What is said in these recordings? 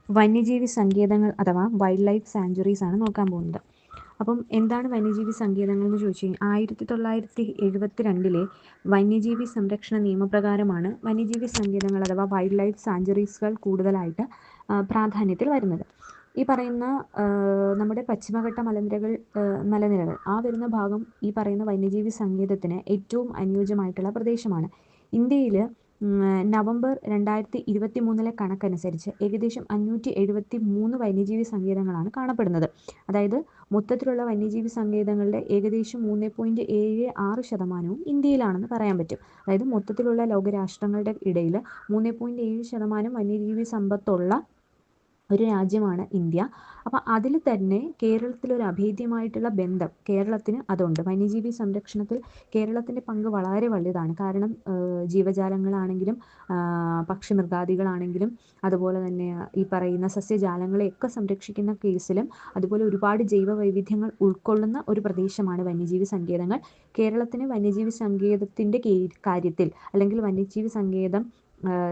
വന്യജീവി സങ്കേതങ്ങൾ അഥവാ വൈൽഡ് ലൈഫ് സാങ്ച്വറീസ് ആണ് നോക്കാൻ പോകുന്നത്. അപ്പം എന്താണ് വന്യജീവി സങ്കേതങ്ങൾ എന്ന് ചോദിച്ചു കഴിഞ്ഞാൽ 1972 വന്യജീവി സംരക്ഷണ നിയമപ്രകാരമാണ് വന്യജീവി സങ്കേതങ്ങൾ അഥവാ വൈൽഡ് ലൈഫ് സാങ്ച്വറീസുകൾ കൂടുതലായിട്ട് പ്രാധാന്യത്തിൽ വരുന്നത്. ഈ പറയുന്ന നമ്മുടെ പശ്ചിമഘട്ട മലനിരകൾ ആ വരുന്ന ഭാഗം ഈ പറയുന്ന വന്യജീവി സങ്കേതത്തിന് ഏറ്റവും അനുയോജ്യമായിട്ടുള്ള പ്രദേശമാണ്. ഇന്ത്യയിൽ നവംബർ 2023 കണക്കനുസരിച്ച് ഏകദേശം 573 വന്യജീവി സങ്കേതങ്ങളാണ് കാണപ്പെടുന്നത്. അതായത് മൊത്തത്തിലുള്ള വന്യജീവി സങ്കേതങ്ങളുടെ ഏകദേശം 3.76% ഇന്ത്യയിലാണെന്ന് പറയാൻ പറ്റും. അതായത് മൊത്തത്തിലുള്ള ലോകരാഷ്ട്രങ്ങളുടെ ഇടയിൽ 3.7% വന്യജീവി സമ്പത്തുള്ള ഒരു രാജ്യമാണ് ഇന്ത്യ. അപ്പോൾ അതിൽ തന്നെ കേരളത്തിലൊരു അഭേദ്യമായിട്ടുള്ള ബന്ധം കേരളത്തിന് അതുണ്ട്. വന്യജീവി സംരക്ഷണത്തിൽ കേരളത്തിൻ്റെ പങ്ക് വളരെ വലുതാണ്. കാരണം ജീവജാലങ്ങളാണെങ്കിലും പക്ഷിമൃഗാദികളാണെങ്കിലും അതുപോലെ തന്നെ ഈ പറയുന്ന സസ്യജാലങ്ങളെയൊക്കെ സംരക്ഷിക്കുന്ന കേസിലും അതുപോലെ ഒരുപാട് ജൈവ വൈവിധ്യങ്ങൾ ഉൾക്കൊള്ളുന്ന ഒരു പ്രദേശമാണ് വന്യജീവി സങ്കേതങ്ങൾ. കേരളത്തിന് വന്യജീവി സങ്കേതത്തിൻ്റെ കാര്യത്തിൽ അല്ലെങ്കിൽ വന്യജീവി സങ്കേതം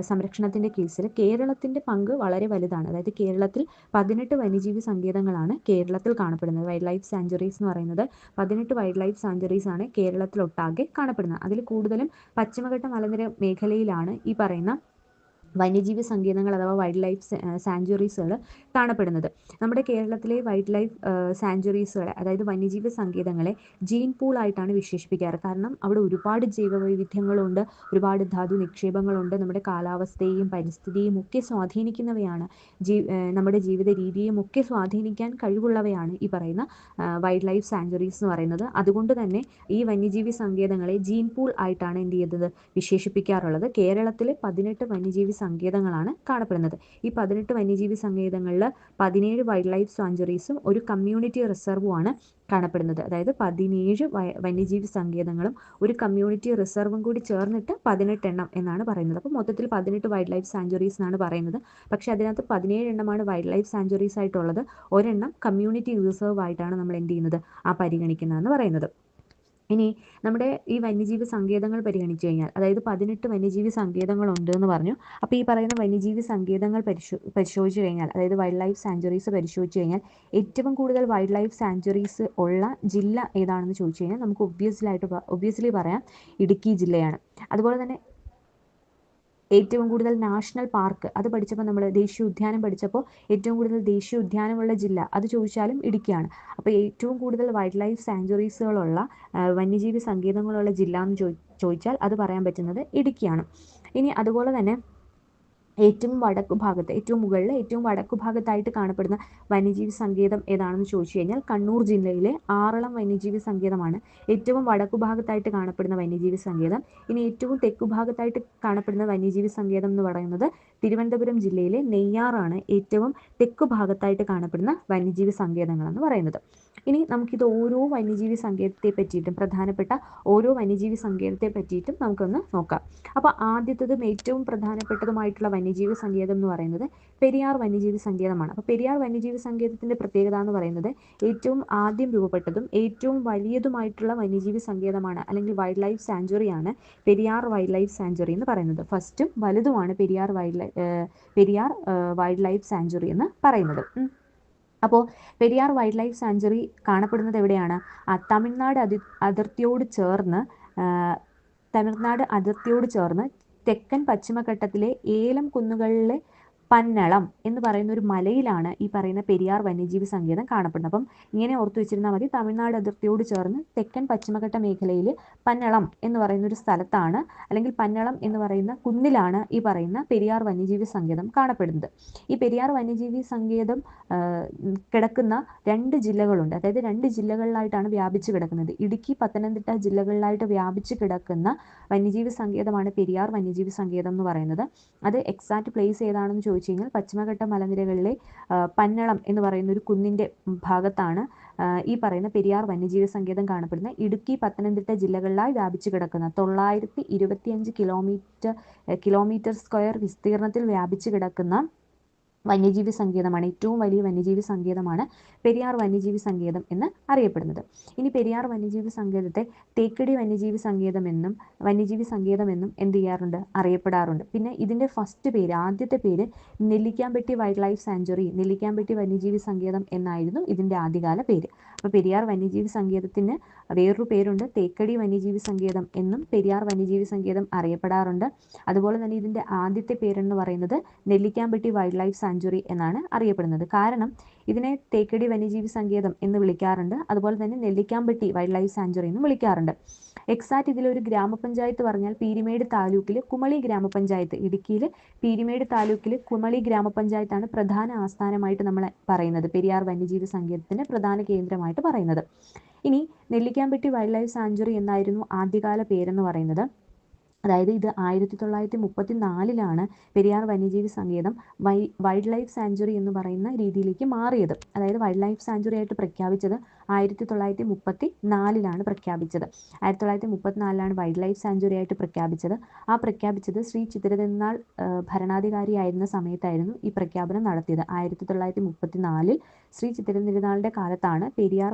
സംരക്ഷണത്തിൻ്റെ കേസിൽ കേരളത്തിൻ്റെ പങ്ക് വളരെ വലുതാണ്. അതായത് കേരളത്തിൽ 18 വന്യജീവി സങ്കേതങ്ങളാണ് കേരളത്തിൽ കാണപ്പെടുന്നത്. വൈൽഡ് ലൈഫ് സാങ്ച്വറീസ് എന്ന് പറയുന്നത് 18 വൈൽഡ് ലൈഫ് സാങ്ച്വറീസ് ആണ് കേരളത്തിലൊട്ടാകെ കാണപ്പെടുന്നത്. അതിൽ കൂടുതലും പശ്ചിമഘട്ട മലനിര മേഖലയിലാണ് ഈ പറയുന്ന വന്യജീവി സങ്കേതങ്ങൾ അഥവാ വൈൽഡ് ലൈഫ് സാങ്ച്വറീസുകൾ കാണപ്പെടുന്നത്. നമ്മുടെ കേരളത്തിലെ വൈൽഡ് ലൈഫ് സാങ്ച്വറീസുകളെ അതായത് വന്യജീവി സങ്കേതങ്ങളെ ജീൻ പൂളായിട്ടാണ് വിശേഷിപ്പിക്കാറ്. കാരണം അവിടെ ഒരുപാട് ജൈവവൈവിധ്യങ്ങളുണ്ട്, ഒരുപാട് ധാതു നിക്ഷേപങ്ങളുണ്ട്, നമ്മുടെ കാലാവസ്ഥയെയും പരിസ്ഥിതിയെയും ഒക്കെ സ്വാധീനിക്കുന്നവയാണ്, നമ്മുടെ ജീവിത രീതിയെയും ഒക്കെ സ്വാധീനിക്കാൻ കഴിവുള്ളവയാണ് ഈ പറയുന്ന വൈൽഡ് ലൈഫ് സാങ്ച്വറീസ് എന്ന് പറയുന്നത്. അതുകൊണ്ട് തന്നെ ഈ വന്യജീവി സങ്കേതങ്ങളെ ജീൻ പൂൾ ആയിട്ടാണ് എന്ത് ചെയ്തത് വിശേഷിപ്പിക്കാറുള്ളത്. കേരളത്തിൽ 18 വന്യജീവി സങ്കേതങ്ങളാണ് കാണപ്പെടുന്നത്. ഈ 18 വന്യജീവി സങ്കേതങ്ങളിൽ 17 വൈൽഡ് ലൈഫ് സാങ്ച്വറീസും ഒരു കമ്മ്യൂണിറ്റി റിസർവുമാണ് കാണപ്പെടുന്നത്. അതായത് 17 വന്യജീവി സങ്കേതങ്ങളും ഒരു കമ്മ്യൂണിറ്റി റിസർവും കൂടി ചേർന്നിട്ട് 18 എണ്ണം എന്നാണ് പറയുന്നത്. അപ്പോൾ മൊത്തത്തിൽ 18 വൈൽഡ് ലൈഫ് സാങ്ച്വറീസ് എന്നാണ് പറയുന്നത്. പക്ഷേ അതിനകത്ത് 17 എണ്ണമാണ് വൈൽഡ് ലൈഫ് സാങ്ച്വറീസ് ആയിട്ടുള്ളത്. ഒരെണ്ണം കമ്മ്യൂണിറ്റി റിസർവ് ആയിട്ടാണ് നമ്മൾ എന്ത് ചെയ്യുന്നത് പരിഗണിക്കുന്നതെന്ന് പറയുന്നത്. ഇനി നമ്മുടെ ഈ വന്യജീവി സങ്കേതങ്ങൾ പരിഗണിച്ചു കഴിഞ്ഞാൽ അതായത് 18 വന്യജീവി സങ്കേതങ്ങളുണ്ട് എന്ന് പറഞ്ഞു. അപ്പോൾ ഈ പറയുന്ന വന്യജീവി സങ്കേതങ്ങൾ പരിശോധിച്ചു കഴിഞ്ഞാൽ അതായത് വൈൽഡ് ലൈഫ് സാങ്ച്വറീസ് പരിശോധിച്ചു കഴിഞ്ഞാൽ ഏറ്റവും കൂടുതൽ വൈൽഡ് ലൈഫ് സാങ്ച്വറീസ് ഉള്ള ജില്ല ഏതാണെന്ന് ചോദിച്ചു കഴിഞ്ഞാൽ നമുക്ക് ഒബ്വിയസ്ലി പറയാം ഇടുക്കി ജില്ലയാണ്. അതുപോലെ തന്നെ ഏറ്റവും കൂടുതൽ നാഷണൽ പാർക്ക് അത് പഠിച്ചപ്പോൾ നമ്മൾ ദേശീയ ഉദ്യാനം പഠിച്ചപ്പോൾ ഏറ്റവും കൂടുതൽ ദേശീയ ഉദ്യാനമുള്ള ജില്ല അത് ചോദിച്ചാലും ഇടുക്കിയാണ്. അപ്പോൾ ഏറ്റവും കൂടുതൽ വൈൽഡ് ലൈഫ് സാങ്ച്വറീസുകളുള്ള വന്യജീവി സങ്കേതങ്ങളുള്ള ജില്ല എന്ന് ചോദിച്ചാൽ അത് പറയാൻ പറ്റുന്നത് ഇടുക്കിയാണ്. ഇനി അതുപോലെ തന്നെ ഏറ്റവും വടക്കു ഭാഗത്ത് ഏറ്റവും മുകളിൽ ഏറ്റവും വടക്കു ഭാഗത്തായിട്ട് കാണപ്പെടുന്ന വന്യജീവി സങ്കേതം ഏതാണെന്ന് ചോദിച്ചു കഴിഞ്ഞാൽ കണ്ണൂർ ജില്ലയിലെ ആറളം വന്യജീവി സങ്കേതമാണ് ഏറ്റവും വടക്കു ഭാഗത്തായിട്ട് കാണപ്പെടുന്ന വന്യജീവി സങ്കേതം. ഇനി ഏറ്റവും തെക്കു ഭാഗത്തായിട്ട് കാണപ്പെടുന്ന വന്യജീവി സങ്കേതം എന്ന് പറയുന്നത് തിരുവനന്തപുരം ജില്ലയിലെ നെയ്യാറാണ് ഏറ്റവും തെക്കു ഭാഗത്തായിട്ട് കാണപ്പെടുന്ന വന്യജീവി സങ്കേതങ്ങൾ എന്ന് പറയുന്നത്. ഇനി നമുക്കിത് ഓരോ വന്യജീവി സങ്കേതത്തെ പറ്റിയിട്ടും പ്രധാനപ്പെട്ട ഓരോ വന്യജീവി സങ്കേതത്തെ പറ്റിയിട്ടും നമുക്കൊന്ന് നോക്കാം. അപ്പോൾ ആദ്യത്തേതും ഏറ്റവും പ്രധാനപ്പെട്ടതുമായിട്ടുള്ള വന്യജീവി സങ്കേതം എന്ന് പറയുന്നത് പെരിയാർ വന്യജീവി സങ്കേതമാണ്. അപ്പോൾ പെരിയാർ വന്യജീവി സങ്കേതത്തിൻ്റെ പ്രത്യേകത എന്ന് പറയുന്നത് ഏറ്റവും ആദ്യം രൂപപ്പെട്ടതും ഏറ്റവും വലിയതുമായിട്ടുള്ള വന്യജീവി സങ്കേതമാണ് അല്ലെങ്കിൽ വൈൽഡ് ലൈഫ് സാങ്ച്വറിയാണ് പെരിയാർ വൈൽഡ് ലൈഫ് സാങ്ച്വറി എന്ന് പറയുന്നത്. ഫസ്റ്റും വലുതുമാണ് പെരിയാർ വൈൽഡ് ലൈഫ് സാങ്ച്വറി എന്ന് പറയുന്നത്. അപ്പോൾ പെരിയാർ വൈൽഡ് ലൈഫ് സാങ്ച്വറി കാണപ്പെടുന്നത് എവിടെയാണ്? തമിഴ്നാട് അതിർത്തിയോട് ചേർന്ന് തെക്കൻ പശ്ചിമഘട്ടത്തിലെ ഏലം കുന്നുകളിലെ പന്നളം എന്ന് പറയുന്ന ഒരു മലയിലാണ് ഈ പറയുന്ന പെരിയാർ വന്യജീവി സങ്കേതം കാണപ്പെടുന്നത്. അപ്പം ഇങ്ങനെ ഓർത്തു വെച്ചിരുന്നാൽ മതി, തമിഴ്നാട് അതിർത്തിയോട് ചേർന്ന് തെക്കൻ പശ്ചിമഘട്ട മേഖലയിൽ പന്നളം എന്ന് പറയുന്ന ഒരു സ്ഥലത്താണ് അല്ലെങ്കിൽ പന്നളം എന്ന് പറയുന്ന കുന്നിലാണ് ഈ പറയുന്ന പെരിയാർ വന്യജീവി സങ്കേതം കാണപ്പെടുന്നത്. ഈ പെരിയാർ വന്യജീവി സങ്കേതം കിടക്കുന്ന 2 ജില്ലകളുണ്ട്. അതായത് 2 ജില്ലകളിലായിട്ടാണ് വ്യാപിച്ച് കിടക്കുന്നത്. ഇടുക്കി, പത്തനംതിട്ട ജില്ലകളിലായിട്ട് വ്യാപിച്ച് കിടക്കുന്ന വന്യജീവി സങ്കേതമാണ് പെരിയാർ വന്യജീവി സങ്കേതം എന്ന് പറയുന്നത്. അത് എക്സാക്റ്റ് പ്ലേസ് ഏതാണെന്ന് ചോദിച്ചു കഴിഞ്ഞാൽ പശ്ചിമഘട്ട മലനിരകളിലെ പന്നളം എന്ന് പറയുന്ന ഒരു കുന്നിൻ്റെ ഭാഗത്താണ് ഈ പറയുന്ന പെരിയാർ വന്യജീവി സങ്കേതം കാണപ്പെടുന്നത്. ഇടുക്കി, പത്തനംതിട്ട ജില്ലകളിലായി വ്യാപിച്ച് കിടക്കുന്ന 925 കിലോമീറ്റർ സ്ക്വയർ വിസ്തീർണത്തിൽ വ്യാപിച്ച് കിടക്കുന്ന വന്യജീവി സങ്കേതമാണ്, ഏറ്റവും വലിയ വന്യജീവി സങ്കേതമാണ് പെരിയാർ വന്യജീവി സങ്കേതം എന്ന് അറിയപ്പെടുന്നത്. ഇനി പെരിയാർ വന്യജീവി സങ്കേതത്തെ തേക്കടി വന്യജീവി സങ്കേതമെന്നും എന്ത് ചെയ്യാറുണ്ട്, അറിയപ്പെടാറുണ്ട്. പിന്നെ ഇതിൻ്റെ ഫസ്റ്റ് പേര്, ആദ്യത്തെ പേര് Nellikampatty wild life sanctuary, Nellikampatty വന്യജീവി സങ്കേതം എന്നായിരുന്നു ഇതിൻ്റെ ആദ്യകാല പേര്. അപ്പോൾ പെരിയാർ വന്യജീവി സങ്കേതത്തിന് വേറൊരു പേരുണ്ട്, തേക്കടി വന്യജീവി സങ്കേതം എന്നും പെരിയാർ വന്യജീവി സങ്കേതം അറിയപ്പെടാറുണ്ട്. അതുപോലെ തന്നെ ഇതിൻ്റെ ആദ്യത്തെ പേരെന്ന് പറയുന്നത് നെല്ലിക്കാമ്പെട്ടി വൈൽഡ് ലൈഫ് സാങ്ച്വറി എന്നാണ് അറിയപ്പെടുന്നത്. കാരണം ഇതിനെ തേക്കടി വന്യജീവി സങ്കേതം എന്ന് വിളിക്കാറുണ്ട്, അതുപോലെ തന്നെ നെല്ലിക്കാമ്പെട്ടി വൈൽഡ് ലൈഫ് സാങ്ച്വറി എന്നും വിളിക്കാറുണ്ട്. എക്സാക്ട് ഇതിലൊരു ഗ്രാമപഞ്ചായത്ത് പറഞ്ഞാൽ പീരുമേട് താലൂക്കിൽ കുമളി ഗ്രാമപഞ്ചായത്ത്, ഇടുക്കിയിൽ പീരുമേട് താലൂക്കിൽ കുമളി ഗ്രാമപഞ്ചായത്താണ് പ്രധാന ആസ്ഥാനമായിട്ട് നമ്മൾ പറയുന്നത്, പെരിയാർ വന്യജീവി സങ്കേതത്തിൻ്റെ പ്രധാന കേന്ദ്രമായിട്ട് പറയുന്നത്. ഇനി നെല്ലിക്കാമ്പെട്ടി വൈൽഡ് ലൈഫ് സാങ്ച്വറി എന്നായിരുന്നു ആദ്യകാല പേരെന്ന് പറയുന്നത്. അതായത് ഇത് 1934 പെരിയാർ വന്യജീവി സങ്കേതം വൈൽഡ് ലൈഫ് സാങ്ച്വറി എന്ന് പറയുന്ന രീതിയിലേക്ക് മാറിയത്. അതായത് വൈൽഡ് ലൈഫ് സാങ്ച്വറി ആയിട്ട് പ്രഖ്യാപിച്ചത് 1934 പ്രഖ്യാപിച്ചത്. 1934 വൈൽഡ് ലൈഫ് സാങ്ച്വറി ആയിട്ട് പ്രഖ്യാപിച്ചത് ശ്രീ ചിത്തിരതിരുനാൾ ഭരണാധികാരിയായിരുന്ന സമയത്തായിരുന്നു ഈ പ്രഖ്യാപനം നടത്തിയത്. 1934 ശ്രീ ചിത്തിരതിരുനാളിൻ്റെ കാലത്താണ്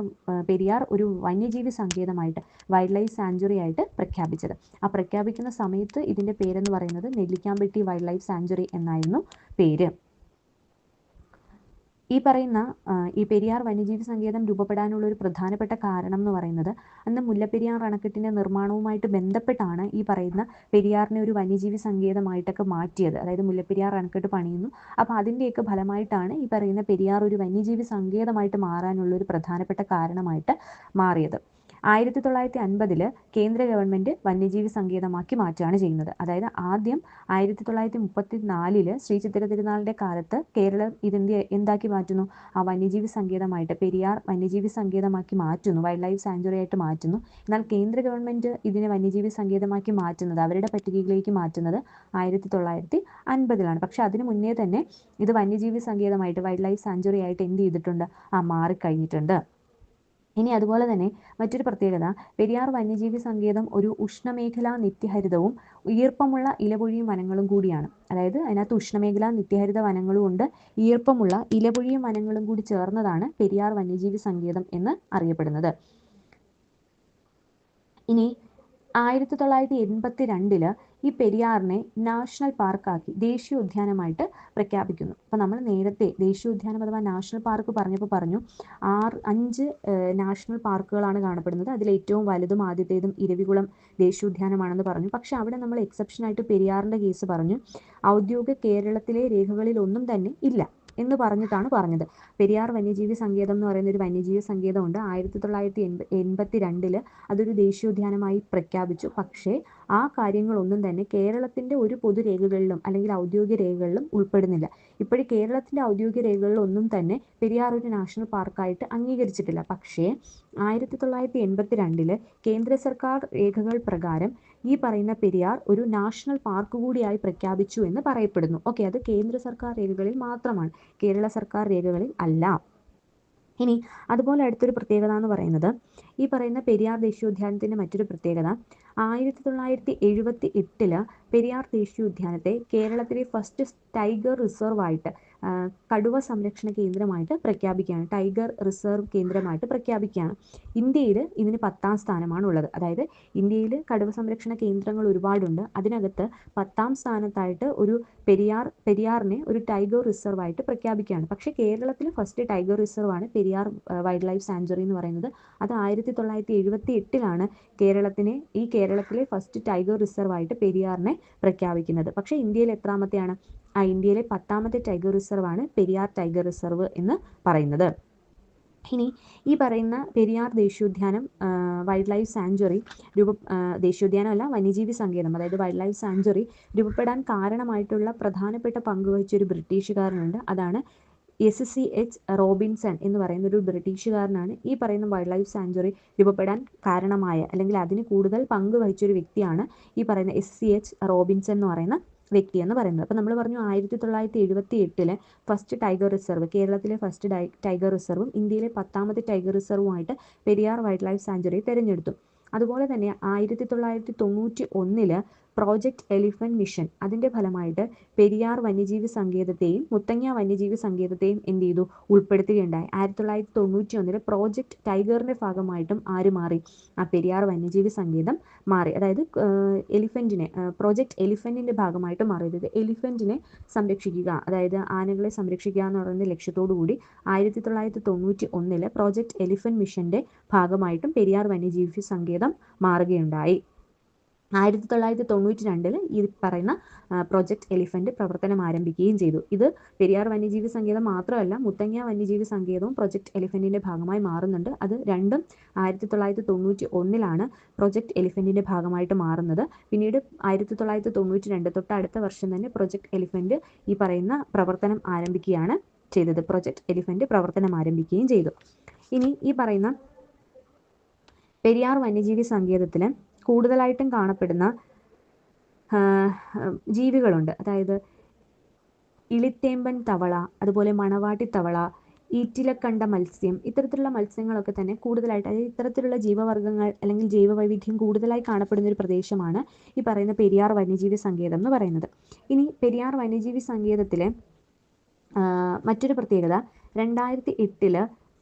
പെരിയാർ ഒരു വന്യജീവി സങ്കേതമായിട്ട്, വൈൽഡ് ലൈഫ് സാങ്ച്വറി ആയിട്ട് പ്രഖ്യാപിച്ചത്. ആ പ്രഖ്യാപിക്കുന്ന സമയത്ത് ഇതിൻ്റെ പേരെന്ന് പറയുന്നത് നെല്ലിക്കാമ്പെട്ടി വൈൽഡ് ലൈഫ് സാങ്ച്വറി എന്നായിരുന്നു പേര്. ഈ പറയുന്ന ഈ പെരിയാർ വന്യജീവി സങ്കേതം രൂപപ്പെടാനുള്ള ഒരു പ്രധാനപ്പെട്ട കാരണം എന്ന് പറയുന്നത്, അന്ന് മുല്ലപ്പെരിയാർ അണക്കെട്ടിൻ്റെ നിർമ്മാണവുമായിട്ട് ബന്ധപ്പെട്ടാണ് ഈ പറയുന്ന പെരിയാറിനെ ഒരു വന്യജീവി സങ്കേതമായിട്ടൊക്കെ മാറ്റിയത്. അതായത് മുല്ലപ്പെരിയാർ അണക്കെട്ട് പണിയുന്നു, അപ്പോൾ അതിൻ്റെയൊക്കെ ഫലമായിട്ടാണ് ഈ പറയുന്ന പെരിയാർ ഒരു വന്യജീവി സങ്കേതമായിട്ട് മാറാനുള്ള ഒരു പ്രധാനപ്പെട്ട കാരണമായിട്ട് മാറിയത്. 1950 കേന്ദ്ര ഗവൺമെൻറ് വന്യജീവി സങ്കേതമാക്കി മാറ്റുകയാണ് ചെയ്യുന്നത്. അതായത് ആദ്യം 1934 ശ്രീ ചിത്തിര തിരുനാളിൻ്റെ കാലത്ത് കേരളം എന്താക്കി മാറ്റുന്നു, ആ വന്യജീവി സങ്കേതമായിട്ട് പെരിയാർ വന്യജീവി സങ്കേതമാക്കി മാറ്റുന്നു, വൈൽഡ് ലൈഫ് സാങ്ച്വറി ആയിട്ട് മാറ്റുന്നു. എന്നാൽ കേന്ദ്ര ഗവൺമെൻറ് ഇതിനെ വന്യജീവി സങ്കേതമാക്കി മാറ്റുന്നത്, അവരുടെ പട്ടികയിലേക്ക് മാറ്റുന്നത് 1950. പക്ഷെ അതിന് മുന്നേ തന്നെ ഇത് വന്യജീവി സങ്കേതമായിട്ട്, വൈൽഡ് ലൈഫ് സാങ്ച്വറി ആയിട്ട് എന്ത് ചെയ്തിട്ടുണ്ട്, മാറിക്കഴിഞ്ഞിട്ടുണ്ട്. ഇനി അതുപോലെ തന്നെ മറ്റൊരു പ്രത്യേകത, പെരിയാർ വന്യജീവി സങ്കേതം ഒരു ഉഷ്ണമേഖലാ നിത്യഹരിതവും ഈർപ്പമുള്ള ഇലപൊഴിയും വനങ്ങളും കൂടിയാണ്. അതായത് അതിനകത്ത് ഉഷ്ണമേഖലാ നിത്യഹരിത വനങ്ങളും ഉണ്ട്, ഈർപ്പമുള്ള ഇലപൊഴിയും വനങ്ങളും കൂടി ചേർന്നതാണ് പെരിയാർ വന്യജീവി സങ്കേതം എന്ന് അറിയപ്പെടുന്നത്. ഇനി 1982 ഈ പെരിയാറിനെ നാഷണൽ പാർക്കാക്കി ദേശീയോദ്യാനമായിട്ട് പ്രഖ്യാപിക്കുന്നു. അപ്പോൾ നമ്മൾ നേരത്തെ ദേശീയോദ്യാനം അഥവാ നാഷണൽ പാർക്ക് പറഞ്ഞപ്പോൾ പറഞ്ഞു 5 നാഷണൽ പാർക്കുകളാണ് കാണപ്പെടുന്നത്. അതിലേറ്റവും വലുതും ആദ്യത്തേതും ഇരവികുളം ദേശീയോദ്യാനമാണെന്ന് പറഞ്ഞു. പക്ഷെ അവിടെ നമ്മൾ എക്സെപ്ഷനായിട്ട് പെരിയാറിൻ്റെ കേസ് പറഞ്ഞു, ഔദ്യോഗിക കേരളത്തിലെ രേഖകളിലൊന്നും തന്നെ ഇല്ല എന്ന് പറഞ്ഞിട്ടാണ് പറഞ്ഞത്. പെരിയാർ വന്യജീവി സങ്കേതം എന്ന് പറയുന്ന ഒരു വന്യജീവി സങ്കേതമുണ്ട്. 1982 അതൊരു ദേശീയോദ്യാനമായി പ്രഖ്യാപിച്ചു. പക്ഷേ ആ കാര്യങ്ങളൊന്നും തന്നെ കേരളത്തിൻ്റെ ഒരു പൊതുരേഖകളിലും അല്ലെങ്കിൽ ഔദ്യോഗിക രേഖകളിലും ഉൾപ്പെടുന്നില്ല. ഇപ്പോഴും കേരളത്തിൻ്റെ ഔദ്യോഗിക രേഖകളിലൊന്നും തന്നെ പെരിയാർ ഒരു നാഷണൽ പാർക്കായിട്ട് അംഗീകരിച്ചിട്ടില്ല. പക്ഷേ 1982 കേന്ദ്ര സർക്കാർ രേഖകൾ പ്രകാരം ഈ പറയുന്ന പെരിയാർ ഒരു നാഷണൽ പാർക്ക് കൂടിയായി പ്രഖ്യാപിച്ചു എന്ന് പറയപ്പെടുന്നു. ഓക്കെ, അത് കേന്ദ്ര സർക്കാർ രേഖകളിൽ മാത്രമാണ്, കേരള സർക്കാർ രേഖകളിൽ അല്ല. ഇനി അതുപോലെ അടുത്തൊരു പ്രത്യേകത എന്ന് പറയുന്നത്, ഈ പറയുന്ന പെരിയാർ ദേശീയോദ്യാനത്തിൻ്റെ മറ്റൊരു പ്രത്യേകത, 1978 പെരിയാർ ദേശീയോദ്യാനത്തെ കേരളത്തിലെ ഫസ്റ്റ് ടൈഗർ റിസർവ് ആയിട്ട്, കടുവ സംരക്ഷണ കേന്ദ്രമായിട്ട് പ്രഖ്യാപിക്കുകയാണ്, ടൈഗർ റിസർവ് കേന്ദ്രമായിട്ട് പ്രഖ്യാപിക്കുകയാണ്. ഇന്ത്യയിൽ ഇതിന് 10ാം സ്ഥാനമാണുള്ളത്. അതായത് ഇന്ത്യയിൽ കടുവ സംരക്ഷണ കേന്ദ്രങ്ങൾ ഒരുപാടുണ്ട്, അതിനകത്ത് 10ാം സ്ഥാനത്തായിട്ട് ഒരു പെരിയാറിനെ ഒരു ടൈഗർ റിസർവ് ആയിട്ട് പ്രഖ്യാപിക്കുകയാണ്. പക്ഷേ കേരളത്തിൽ ഫസ്റ്റ് ടൈഗർ റിസർവ് ആണ് പെരിയാർ വൈൽഡ് ലൈഫ് സാങ്ച്വറി എന്ന് പറയുന്നത്. അത് 1978 കേരളത്തിലെ ഫസ്റ്റ് ടൈഗർ റിസർവ് ആയിട്ട് പെരിയാറിനെ പ്രഖ്യാപിക്കുന്നത്. പക്ഷേ ഇന്ത്യയിൽ എത്രാമത്തെയാണ്, ഇന്ത്യയിലെ 10ാമത്തെ ടൈഗർ റിസർവ് ആണ് പെരിയാർ ടൈഗർ റിസർവ് എന്ന് പറയുന്നത്. ഇനി ഈ പറയുന്ന പെരിയാർ ദേശീയോദ്യാനം വൈൽഡ് ലൈഫ് സാങ്ച്വറി ദേശീയോദ്യാനമല്ല, വന്യജീവി സങ്കേതം, അതായത് വൈൽഡ് ലൈഫ് സാങ്ച്വറി രൂപപ്പെടാൻ കാരണമായിട്ടുള്ള പ്രധാനപ്പെട്ട പങ്കുവഹിച്ച ഒരു ബ്രിട്ടീഷുകാരനുണ്ട്. അതാണ് SCH റോബിൻസൺ എന്ന് പറയുന്ന ഒരു ബ്രിട്ടീഷുകാരനാണ് ഈ പറയുന്ന വൈൽഡ് ലൈഫ് സാങ്ച്വറി രൂപപ്പെടാൻ കാരണമായ, അല്ലെങ്കിൽ അതിന് കൂടുതൽ പങ്ക് വഹിച്ചൊരു വ്യക്തിയാണ് ഈ പറയുന്ന SCH റോബിൻസൺ എന്ന് പറയുന്ന വ്യക്തി എന്ന് പറയുന്നത്. അപ്പോൾ നമ്മൾ പറഞ്ഞു 1978 ഫസ്റ്റ് ടൈഗർ റിസർവ്, കേരളത്തിലെ ഫസ്റ്റ് ടൈഗർ റിസർവും ഇന്ത്യയിലെ 10ാമത്തെ ടൈഗർ റിസർവുമായിട്ട് പെരിയാർ വൈൽഡ് ലൈഫ് സാങ്ച്വറി തിരഞ്ഞെടുത്തു. അതുപോലെ തന്നെ 1991 പ്രോജക്റ്റ് എലിഫന്റ് മിഷൻ അതിൻ്റെ ഫലമായിട്ട് പെരിയാർ വന്യജീവി സങ്കേതത്തെയും മുത്തങ്ങ വന്യജീവി സങ്കേതത്തെയും എന്ത് ചെയ്തു, ഉൾപ്പെടുത്തുകയുണ്ടായി. 1991 പ്രോജക്റ്റ് ടൈഗറിൻ്റെ ഭാഗമായിട്ടും ആര് മാറി, ആ പെരിയാർ വന്യജീവി സങ്കേതം മാറി. അതായത് എലിഫന്റിനെ പ്രോജക്റ്റ് എലിഫന്റിൻ്റെ ഭാഗമായിട്ട് മാറിയത്. എലിഫന്റിനെ സംരക്ഷിക്കുക, അതായത് ആനകളെ സംരക്ഷിക്കുക എന്ന് പറയുന്ന ലക്ഷ്യത്തോടു കൂടി 1991 പ്രോജക്റ്റ് എലിഫന്റ് മിഷന്റെ ഭാഗമായിട്ടും പെരിയാർ വന്യജീവി സങ്കേതം മാറുകയുണ്ടായി. 1992 ഈ പറയുന്ന പ്രോജക്റ്റ് എലിഫന്റ് പ്രവർത്തനം ആരംഭിക്കുകയും ചെയ്തു. ഇത് പെരിയാർ വന്യജീവി സങ്കേതം മാത്രമല്ല, മുത്തങ്ങ വന്യജീവി സങ്കേതവും പ്രോജക്റ്റ് എലിഫന്റിന്റെ ഭാഗമായി മാറുന്നുണ്ട്. അത് രണ്ടും 1991 പ്രോജക്റ്റ് എലിഫന്റിന്റെ ഭാഗമായിട്ട് മാറുന്നത്. പിന്നീട് 1992 തൊട്ട് അടുത്ത വർഷം തന്നെ പ്രോജക്റ്റ് എലിഫന്റ് ഈ പറയുന്ന പ്രവർത്തനം ആരംഭിക്കുകയാണ് ചെയ്തത്. പ്രോജക്റ്റ് എലിഫന്റ് പ്രവർത്തനം ആരംഭിക്കുകയും ചെയ്തു. ഇനി ഈ പറയുന്ന പെരിയാർ വന്യജീവി സങ്കേതത്തിൽ കൂടുതലായിട്ടും കാണപ്പെടുന്ന ജീവികളുണ്ട്. അതായത് ഇളിത്തേമ്പൻ തവള, അതുപോലെ മണവാട്ടി തവള, ഈറ്റിലക്കണ്ട മത്സ്യം, ഇത്തരത്തിലുള്ള മത്സ്യങ്ങളൊക്കെ തന്നെ കൂടുതലായിട്ട്, അതായത് ഇത്തരത്തിലുള്ള ജീവവർഗ്ഗങ്ങൾ അല്ലെങ്കിൽ ജൈവവൈവിധ്യം കൂടുതലായി കാണപ്പെടുന്ന ഒരു പ്രദേശമാണ് ഈ പറയുന്ന പെരിയാർ വന്യജീവി സങ്കേതം എന്ന് പറയുന്നത്. ഇനി പെരിയാർ വന്യജീവി സങ്കേതത്തിലെ മറ്റൊരു പ്രത്യേകത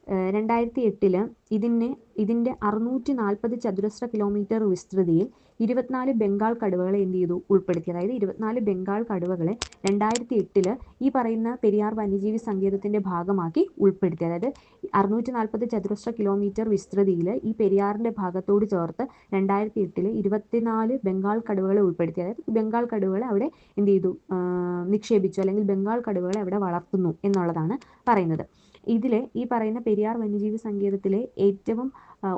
2008 ഇതിൻ്റെ 640 ചതുരശ്ര കിലോമീറ്റർ വിസ്തൃതിയിൽ 24 ബംഗാൾ കടുവകളെ എന്ത് ചെയ്തു, ഉൾപ്പെടുത്തി. അതായത് 24 ബംഗാൾ കടുവകളെ 2008 ഈ പറയുന്ന പെരിയാർ വന്യജീവി സങ്കേതത്തിന്റെ ഭാഗമാക്കി ഉൾപ്പെടുത്തി. അതായത് 640 ചതുരശ്ര കിലോമീറ്റർ വിസ്തൃതിയിൽ ഈ പെരിയാറിന്റെ ഭാഗത്തോട് ചേർത്ത് 2008 24 ബംഗാൾ കടുവകളെ ഉൾപ്പെടുത്തി. അതായത് ബംഗാൾ കടുവകളെ അവിടെ എന്ത് ചെയ്തു, നിക്ഷേപിച്ചു, അല്ലെങ്കിൽ ബംഗാൾ കടുവകളെ അവിടെ വളർത്തുന്നു എന്നുള്ളതാണ് പറയുന്നത്. ഇതിലെ ഈ പറയുന്ന പെരിയാർ വന്യജീവി സങ്കേതത്തിലെ ഏറ്റവും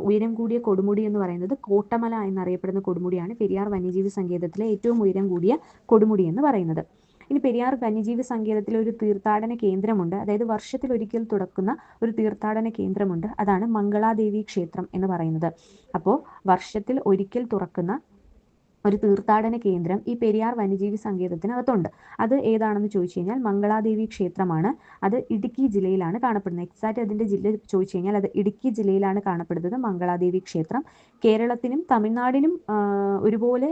ഉയരം കൂടിയ കൊടുമുടി എന്ന് പറയുന്നത് കോട്ടമല എന്നറിയപ്പെടുന്ന കൊടുമുടിയാണ് പെരിയാർ വന്യജീവി സങ്കേതത്തിലെ ഏറ്റവും ഉയരം കൂടിയ കൊടുമുടി എന്ന് പറയുന്നത്. ഇനി പെരിയാർ വന്യജീവി സങ്കേതത്തിൽ ഒരു തീർത്ഥാടന കേന്ദ്രമുണ്ട്. അതായത് വർഷത്തിലൊരിക്കൽ തുറക്കുന്ന ഒരു തീർത്ഥാടന കേന്ദ്രമുണ്ട്. അതാണ് മംഗളാദേവി ക്ഷേത്രം എന്ന് പറയുന്നത്. അപ്പോൾ വർഷത്തിൽ ഒരിക്കൽ തുറക്കുന്ന ഒരു തീർത്ഥാടന കേന്ദ്രം ഈ പെരിയാർ വന്യജീവി സങ്കേതത്തിനകത്തുണ്ട്. അത് ഏതാണെന്ന് ചോദിച്ചു കഴിഞ്ഞാൽ മംഗളാദേവി ക്ഷേത്രമാണ്. അത് ഇടുക്കി ജില്ലയിലാണ് കാണപ്പെടുന്നത്. എക്സാക്റ്റ് അതിൻ്റെ ജില്ല ചോദിച്ചു കഴിഞ്ഞാൽ അത് ഇടുക്കി ജില്ലയിലാണ് കാണപ്പെടുന്നത് മംഗളാദേവി ക്ഷേത്രം. കേരളത്തിനും തമിഴ്നാടിനും ഒരുപോലെ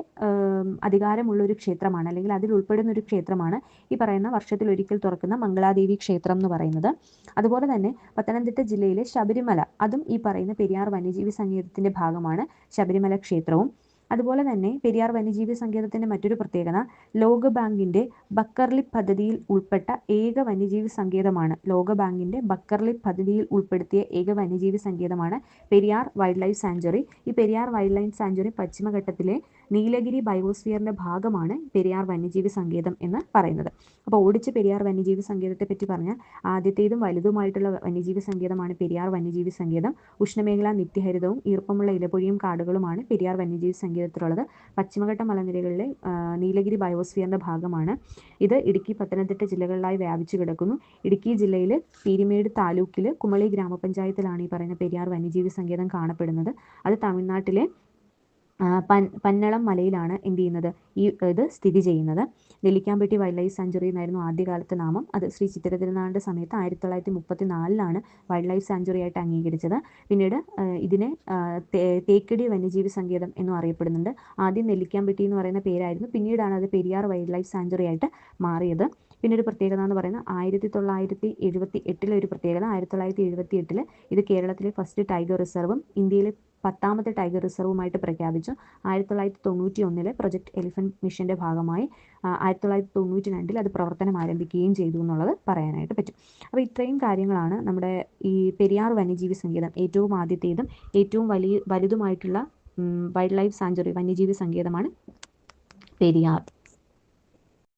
അധികാരമുള്ള ഒരു ക്ഷേത്രമാണ്, അല്ലെങ്കിൽ അതിൽ ഉൾപ്പെടുന്ന ഒരു ക്ഷേത്രമാണ് ഈ പറയുന്ന വർഷത്തിൽ ഒരിക്കൽ തുറക്കുന്ന മംഗളാദേവി ക്ഷേത്രം എന്ന് പറയുന്നത്. അതുപോലെ തന്നെ പത്തനംതിട്ട ജില്ലയിലെ ശബരിമല, അതും ഈ പറയുന്ന പെരിയാർ വന്യജീവി സങ്കേതത്തിന്റെ ഭാഗമാണ് ശബരിമല ക്ഷേത്രവും. അതുപോലെ തന്നെ പെരിയാർ വന്യജീവി സങ്കേതത്തിന്റെ മറ്റൊരു പ്രത്യേകത ലോകബാങ്കിന്റെ ബക്കർലിപ്പ് പദ്ധതിയിൽ ഉൾപ്പെട്ട ഏക വന്യജീവി സങ്കേതമാണ്. ലോകബാങ്കിന്റെ ബക്കർലിപ്പ് പദ്ധതിയിൽ ഉൾപ്പെടുത്തിയ ഏക വന്യജീവി സങ്കേതമാണ് പെരിയാർ വൈൽഡ് ലൈഫ് സാങ്ച്വറി. ഈ പെരിയാർ വൈൽഡ് ലൈഫ് സാങ്ച്വറി പശ്ചിമഘട്ടത്തിലെ നീലഗിരി ബയോസ്ഫിയറിന്റെ ഭാഗമാണ് പെരിയാർ വന്യജീവി സങ്കേതം എന്ന് പറയുന്നത്. അപ്പോൾ ഓടിച്ച് പെരിയാർ വന്യജീവി സങ്കേതത്തെ പറ്റി പറഞ്ഞാൽ ആദ്യത്തേതും വലുതുമായിട്ടുള്ള വന്യജീവി സങ്കേതമാണ് പെരിയാർ വന്യജീവി സങ്കേതം. ഉഷ്ണമേഖലാ നിത്യഹരിതവും ഈർപ്പമുള്ള ഇലപൊഴിയും കാടുകളുമാണ് പെരിയാർ വന്യജീവി സങ്കേതത്തിലുള്ളത്. പശ്ചിമഘട്ട മലനിരകളിലെ നീലഗിരി ബയോസ്ഫിയറിന്റെ ഭാഗമാണ് ഇത്. ഇടുക്കി പത്തനംതിട്ട ജില്ലകളിലായി വ്യാപിച്ചു കിടക്കുന്നു. ഇടുക്കി ജില്ലയിൽ പീരിമേട് താലൂക്കിൽ കുമളി ഗ്രാമപഞ്ചായത്തിലാണ് ഈ പറയുന്ന പെരിയാർ വന്യജീവി സങ്കേതം കാണപ്പെടുന്നത്. അത് തമിഴ്നാട്ടിലെ പന്നളം മലയിലാണ് എന്ത് ചെയ്യുന്നത്, ഇത് സ്ഥിതി ചെയ്യുന്നത്. നെല്ലിക്കാമ്പട്ടി വൈൽഡ് ലൈഫ് സാങ്ച്വറി എന്നായിരുന്നു ആദ്യകാലത്തെ നാമം. അത് ശ്രീ ചിത്തിര തിരുനാളിൻ്റെ സമയത്ത് 1934 വൈൽഡ് ലൈഫ് സാങ്ച്വറി ആയിട്ട് അംഗീകരിച്ചത്. പിന്നീട് ഇതിനെ തേക്കടി വന്യജീവി സങ്കേതം എന്നും അറിയപ്പെടുന്നുണ്ട്. ആദ്യം നെല്ലിക്കാമ്പട്ടി എന്ന് പറയുന്ന പേരായിരുന്നു, പിന്നീടാണ് അത് പെരിയാർ വൈൽഡ് ലൈഫ് സാങ്ച്വറി ആയിട്ട് മാറിയത്. പിന്നെ ഒരു പ്രത്യേകത എന്ന് പറയുന്നത് 1978 ഒരു പ്രത്യേകത, 1978 ഇത് കേരളത്തിലെ ഫസ്റ്റ് ടൈഗർ റിസർവും ഇന്ത്യയിലെ 10ാമത്തെ ടൈഗർ റിസർവുമായിട്ട് പ്രഖ്യാപിച്ചു. 1991 പ്രൊജക്ട് എലിഫന്റ് മിഷന്റെ ഭാഗമായി 1992 അത് പ്രവർത്തനം ആരംഭിക്കുകയും ചെയ്തു എന്നുള്ളത് പറയാനായിട്ട് പറ്റും. അപ്പോൾ ഇത്രയും കാര്യങ്ങളാണ് നമ്മുടെ ഈ പെരിയാർ വന്യജീവി സങ്കേതം, ഏറ്റവും ആദ്യത്തേതും ഏറ്റവും വലുതുമായിട്ടുള്ള വൈൽഡ് ലൈഫ് സാങ്ച്വറി വന്യജീവി സങ്കേതമാണ് പെരിയാർ.